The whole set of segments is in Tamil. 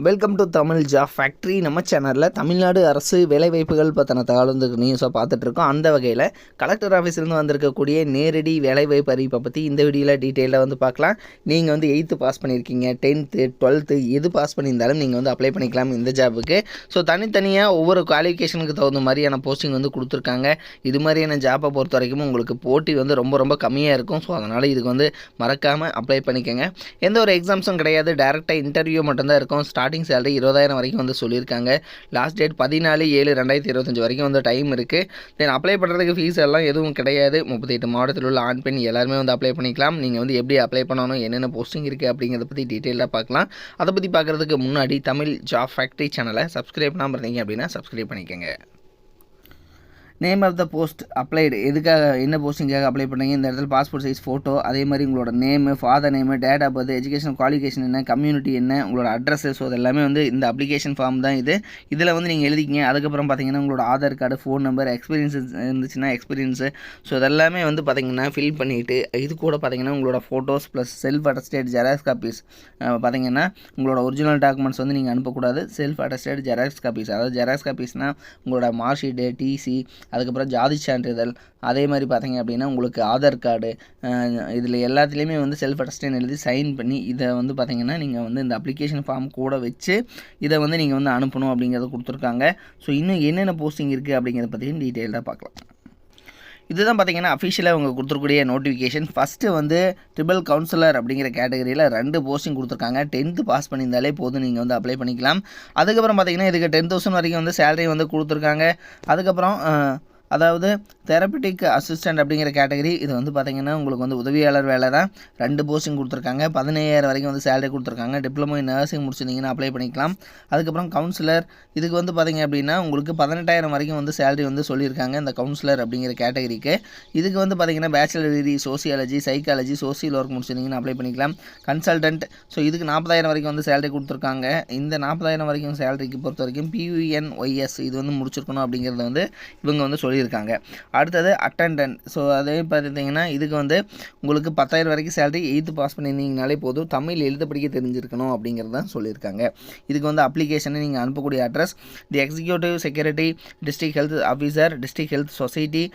Welcome to Tamil job factory. நம்ம சேனலில் தமிழ்நாடு அரசு வேலைவாய்ப்புகள் பற்றின தகவல் வந்து நியூஸாக பார்த்துட்ருக்கோம். அந்த வகையில் கலெக்டர் ஆஃபீஸ்லேருந்து வந்திருக்கக்கூடிய நேரடி வேலைவாய்ப்பு அறிவிப்பை பற்றி இந்த வீடியோவில் டீட்டெயிலாக வந்து பார்க்கலாம். நீங்கள் வந்து 8th பாஸ் பண்ணியிருக்கீங்க, 10th 12th எது பாஸ் பண்ணியிருந்தாலும் நீங்கள் வந்து அப்ளை பண்ணிக்கலாம் இந்த ஜாபுக்கு. ஸோ தனித்தனியாக ஒவ்வொரு குவாலிஃபிகேஷனுக்கு தகுந்த மாதிரியான போஸ்டிங் வந்து கொடுத்துருக்காங்க. இது மாதிரியான ஜாப்பை பொறுத்த வரைக்கும் உங்களுக்கு போட்டி வந்து ரொம்ப கம்மியாக இருக்கும். ஸோ அதனால் இதுக்கு வந்து மறக்காமல் அப்ளை பண்ணிக்கோங்க. எந்த ஒரு எக்ஸாம்ஸும் கிடையாது, டேரெக்டாக இன்டர்வியூ மட்டும்தான் இருக்கும். ஸ்டார்டிங் சேலரி 20,000 வரைக்கும் வந்து சொல்லியிருக்காங்க. லாஸ்ட் டேட் 14/7/2025 வரைக்கும் வந்து டைம் இருக்குது. தென் அப்ளை பண்ணுறதுக்கு ஃபீஸ் எல்லாம் எதுவும் கிடையாது. 38 மாவட்டத்தில் உள்ள ஆண் பெண் எல்லாருமே வந்து அப்ளை பண்ணிக்கலாம். நீங்கள் வந்து எப்படி அப்ளை பண்ணணும், என்னென்ன போஸ்டிங் இருக்குது அப்படிங்கிறத பற்றி டீட்டெயிலாக பார்க்கலாம். அதை பற்றி பார்க்குறதுக்கு முன்னாடி தமிழ் ஜாப் ஃபேக்ட்ரி சேனலை சப்ஸ்கிரைப் பண்ணாமல் இருந்தீங்க அப்படின்னா சப்ஸ்கிரைப் பண்ணிக்கோங்க. Name of the post applied, எதுக்காக என்ன போஸ்டிங்காக அப்ளை பண்ணுறீங்க, இந்த இடத்துல பாஸ்போர்ட் சைஸ் ஃபோட்டோ, அதே மாதிரி உங்களோட name, father name, date of birth, education qualification என்ன, கம்யூனிட்டி என்ன, உங்களோட அட்ரஸ். ஸோ அதெல்லாமே வந்து இந்த அப்ளிகேஷன் ஃபார்ம் தான் இது. இதில் வந்து நீங்கள் எழுதிக்கிங்க. அதுக்கப்புறம் பார்த்தீங்கன்னா உங்களோட Aadhaar card, phone number, experience இருந்துச்சுன்னா எக்ஸ்பீரியன்ஸு. ஸோ இதெல்லாமே வந்து பார்த்தீங்கன்னா ஃபில் பண்ணிவிட்டு இது கூட பார்த்தீங்கன்னா உங்களோட photos plus self attested xerox copies. பார்த்தீங்கன்னா உங்களோட ஒரிஜினல் டாக்குமெண்ட்ஸ் வந்து நீங்கள் அனுப்பக்கூடாது. செல்ஃப் அட்டஸ்டேட் ஜெராக்ஸ் காப்பீஸ், அதாவது ஜெராக்ஸ் காப்பீஸ்னால் உங்களோட மார்க் ஷீட்டு, டிசி, அதுக்கப்புறம் ஜாதி சான்றிதழ், அதே மாதிரி பார்த்தீங்க அப்படின்னா உங்களுக்கு ஆதார் கார்டு, இதில் எல்லாத்துலேயுமே வந்து செல்ஃப் அட்டஸ்டேட் எழுதி சைன் பண்ணி இதை வந்து பார்த்தீங்கன்னா நீங்கள் வந்து இந்த அப்ளிகேஷன் ஃபார்ம் கூட வச்சு இதை வந்து நீங்கள் வந்து அனுப்பணும் அப்படிங்கிறத கொடுத்துருக்காங்க. ஸோ இன்னும் என்னென்ன போஸ்டிங் இருக்குது அப்படிங்கிறத பற்றியும் டீட்டெயிலாக பார்க்கலாம். இதுதான் பார்த்தீங்கன்னா அஃபிஷியலாக அவங்க கொடுத்துருக்கூடிய நோட்டிஃபிகேஷன். ஃபஸ்ட்டு வந்து ட்ரிபிள் கவுன்சிலர் அப்படிங்கிற கேட்டகரியில் 2 போஸ்டிங் கொடுத்துருக்காங்க. 10th பாஸ் பண்ணியிருந்தாலே போதும், நீங்கள் வந்து அப்ளை பண்ணிக்கலாம். அதுக்கப்புறம் பார்த்தீங்கன்னா இதுக்கு 10,000 வரைக்கும் வந்து சேலரி வந்து கொடுத்துருக்காங்க. அதுக்கப்புறம் அதாவது தெரப்பட்டிக் அசிஸ்டன்ட் அப்படிங்கிற கேட்டகரி, இது வந்து பார்த்திங்கன்னா உங்களுக்கு வந்து உதவியாளர் வேலை தான். 2 போஸ்டிங் கொடுத்துருக்காங்க. 15,000 வரைக்கும் வந்து சேலரி கொடுத்துருக்காங்க. டிப்ளமோ இன் நர்சிங் முடிச்சிருந்தீங்கன்னா அப்ளை பண்ணிக்கலாம். அதுக்கப்புறம் கவுன்சிலர், இதுக்கு வந்து பார்த்திங்க அப்படின்னா உங்களுக்கு 18,000 வரைக்கும் வந்து சேலரி வந்து சொல்லியிருக்காங்க இந்த கவுன்சிலர் அப்படிங்கிற கேட்டகரிக்கு. இதுக்கு வந்து பார்த்திங்கன்னா bachelor degree sociology, psychology, social work முடிச்சிருந்தீங்கன்னா அப்ளை பண்ணிக்கலாம். கன்சல்டன்ட், ஸோ இதுக்கு 40,000 வரைக்கும் வந்து சேலரி கொடுத்துருக்காங்க. இந்த 40,000 வரைக்கும் சேலரிக்கு பொறுத்த வரைக்கும் PUNYS இது வந்து முடிச்சிருக்கணும் அப்படிங்கிறத வந்து இவங்க வந்து சொல்லியிருக்காங்க. அடுத்தது அட்டெண்டன்ட், ஸோ அதே பார்த்தீங்கன்னா இதுக்கு வந்து உங்களுக்கு 10,000 வரைக்கும் சேலரி, 8th பாஸ் பண்ணியிருந்தீங்கனாலே போதும், தமிழ் எழுத படிக்க தெரிஞ்சிருக்கணும் அப்படிங்கிறது தான் சொல்லியிருக்காங்க. இதுக்கு வந்து அப்ளிகேஷனை நீங்கள் அனுப்பக்கூடிய அட்ரஸ் தி executive secretary, district health officer, district health society,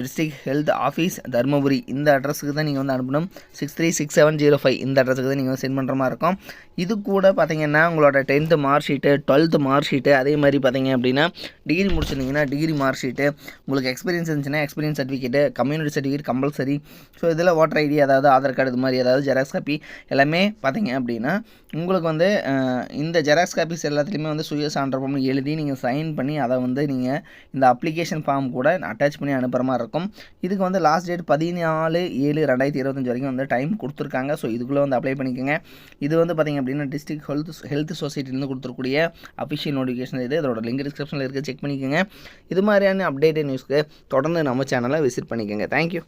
district health office, Dharmapuri. இந்த அட்ரஸுக்கு தான் நீங்கள் வந்து அனுப்பணும். 636705 இந்த அட்ரஸுக்கு தான் நீங்கள் வந்து சென்ட் பண்ணுற மாதிரி இருக்கும். இது கூட பார்த்தீங்கன்னா உங்களோட 10th mark sheet, 12th mark sheet, அதே மாதிரி பார்த்தீங்க அப்படின்னா டிகிரி முடிச்சிருந்தீங்கன்னா டிகிரி மார்க் ஷீட்டு, உங்களுக்கு எக்ஸ்பீரியன்ஸ் இருந்துச்சுன்னா experience certificate, community certificate compulsory. So இதில் ஓட்டர் ஐடி, அதாவது ஆதார் கார்டு, இது மாதிரி ஏதாவது ஜெராக்ஸ் காப்பி எல்லாமே பார்த்தீங்க அப்படின்னா உங்களுக்கு வந்து இந்த ஜெராக்ஸ் காப்பீஸ் எல்லாத்துலேயுமே வந்து சுய சான்றப்பம் எழுதி நீங்கள் சைன் பண்ணி அதை வந்து நீங்கள் இந்த அப்ளிகேஷன் ஃபார்ம் கூட அட்டாச் பண்ணி அனுப்புகிற மாதிரி இருக்கும். இதுக்கு வந்து லாஸ்ட் டேட் 14/7/2025 வரைக்கும் வந்து டைம் கொடுத்துருக்காங்க. ஸோ இதுக்குள்ளே வந்து அப்ளை பண்ணிக்கோங்க. இது வந்து பார்த்திங்க அப்படின்னா டிஸ்ட்ரிக்ட் ஹெல்த் சொசைட்டிலேருந்து கொடுத்துருக்கூடிய அஃபிஷியல் நோட்டிஃபிகேஷன் இது. இதோட லிங்க் டிஸ்கிரிப்ஷனில் இருக்குது, செக் பண்ணிக்கோங்க. இது மாதிரியான அப்டேட்டட் நியூஸ்க்கு தொடர்ந்து நம்ம சேனலை விசிட் பண்ணிக்கோங்க. தேங்க்யூ.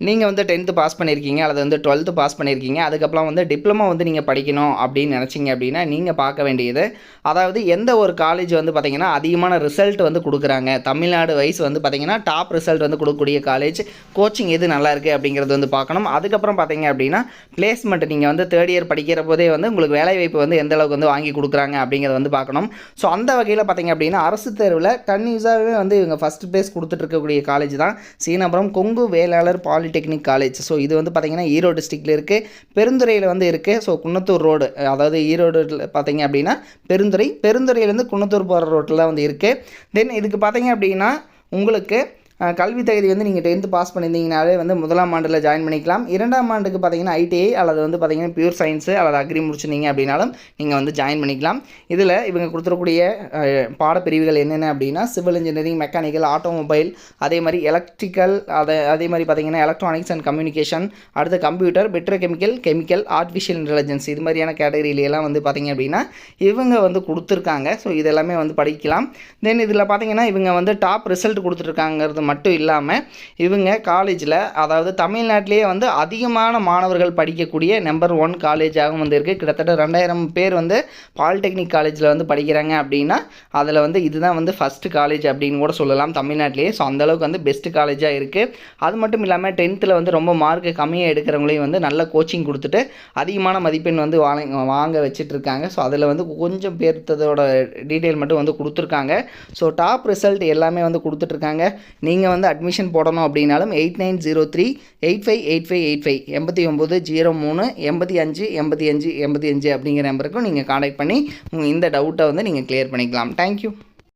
நீங்கள் வந்து 10th பாஸ் பண்ணியிருக்கீங்க அல்லது வந்து 12th பாஸ் பண்ணியிருக்கீங்க, அதுக்கப்புறம் வந்து டிப்ளமோ வந்து நீங்கள் படிக்கணும் அப்படின்னு நினச்சிங்க அப்படின்னா நீங்கள் பார்க்க வேண்டியது, அதாவது எந்த ஒரு காலேஜ் வந்து பார்த்திங்கன்னா அதிகமான ரிசல்ட் வந்து கொடுக்குறாங்க, தமிழ்நாடு வைஸ் வந்து பார்த்திங்கன்னா டாப் ரிசல்ட் வந்து கொடுக்கக்கூடிய காலேஜ், கோச்சிங் எது நல்லா இருக்குது அப்படிங்கிறது வந்து பார்க்கணும். அதுக்கப்புறம் பார்த்திங்க அப்படின்னா பிளேஸ்மெண்ட், நீங்கள் வந்து 3rd இயர் படிக்கிற போதே வந்து உங்களுக்கு வேலைவாய்ப்பு வந்து எந்த அளவுக்கு வந்து வாங்கி கொடுக்குறாங்க அப்படிங்கிறத வந்து பார்க்கணும். ஸோ அந்த வகையில் பார்த்திங்க அப்படின்னா அரசு தேர்வில் கன்யூஸாகவே வந்து இவங்க ஃபஸ்ட் ப்ளேஸ் கொடுத்துட்ருக்கக்கூடிய காலேஜ் தான் Seenapuram Kongu Vellalar polytechnic college. So இது வந்து பார்த்திங்கன்னா ஈரோடு டிஸ்ட்ரிக்டில் இருக்குது, பெருந்துறையில் வந்து இருக்குது. ஸோ குன்னத்தூர் ரோடு, அதாவது ஈரோடு பார்த்திங்க அப்படின்னா பெருந்துறையிலேருந்து குன்னத்தூர் போகிற ரோட்டில் வந்து இருக்குது. தென் இதுக்கு பார்த்திங்க அப்படின்னா உங்களுக்கு கல்வி தகுதி வந்து நீங்கள் 10th பாஸ் பண்ணியிருந்தீங்கனாலே வந்து 1ஆம் ஆண்டில் ஜாயின் பண்ணிக்கலாம். 2ஆம் ஆண்டுக்கு பார்த்தீங்கன்னா ITI அல்லது வந்து பார்த்திங்கன்னா பியூர் சயின்ஸு அல்லது அக்ரி முடிச்சிருந்தீங்க அப்படின்னாலும் நீங்கள் வந்து ஜாயின் பண்ணிக்கலாம். இதில் இவங்க கொடுத்துருக்கூடிய பாடப்பிரிவுகள் என்னென்ன அப்படின்னா சிவில் இன்ஜினியரிங், மெக்கானிக்கல், ஆட்டோமொபைல், அதே மாதிரி எலக்ட்ரிக்கல், அதே மாதிரி பார்த்திங்கன்னா எலக்ட்ரானிக்ஸ் அண்ட் கம்யூனிகேஷன், அடுத்து கம்ப்யூட்டர், பெட்ரோகெமிக்கல், ஆர்டிஃபிஷியல் இன்டெலிஜென்ஸ், இது மாதிரியான கேட்டகரியிலெல்லாம் வந்து பார்த்திங்க அப்படின்னா இவங்க வந்து கொடுத்துருக்காங்க. ஸோ இதெல்லாமே வந்து படிக்கலாம். தென் இதில் பார்த்திங்கன்னா இவங்க வந்து டாப் ரிசல்ட் கொடுத்துருக்காங்கிறது மட்டும் இல்லாமல் இவங்க காலேஜில் அதாவது தமிழ்நாட்டிலேயே வந்து அதிகமான மாணவர்கள் படிக்கக்கூடிய நம்பர் 1 காலேஜாகவும் வந்து இருக்குது. கிட்டத்தட்ட 2000 பேர் வந்து பாலிடெக்னிக் காலேஜில் வந்து படிக்கிறாங்க அப்படின்னா அதில் வந்து இதுதான் வந்து ஃபஸ்ட்டு காலேஜ் அப்படின்னு கூட சொல்லலாம் தமிழ்நாட்டிலேயே. ஸோ அந்தளவுக்கு வந்து பெஸ்ட்டு காலேஜாக இருக்குது. அது மட்டும் இல்லாமல் 10th வந்து ரொம்ப மார்க்கு கம்மியாக எடுக்கிறவங்களையும் வந்து நல்ல கோச்சிங் கொடுத்துட்டு அதிகமான மதிப்பெண் வந்து வாங்க வச்சிட்ருக்காங்க. ஸோ அதில் வந்து கொஞ்சம் பேர்த்ததோட டீட்டெயில் மட்டும் வந்து கொடுத்துருக்காங்க. ஸோ டாப் ரிசல்ட் எல்லாமே வந்து கொடுத்துட்ருக்காங்க. நீங்கள் வந்து அட்மிஷன் போடணும் அப்படின்னாலும் 8903858585 8903 85 85 85 அப்படிங்கிற நம்பருக்கும் நீங்கள் கான்டாக்ட் பண்ணி இந்த டவுட்டை வந்து நீங்கள் கிளியர் பண்ணிக்கலாம். தேங்க்யூ.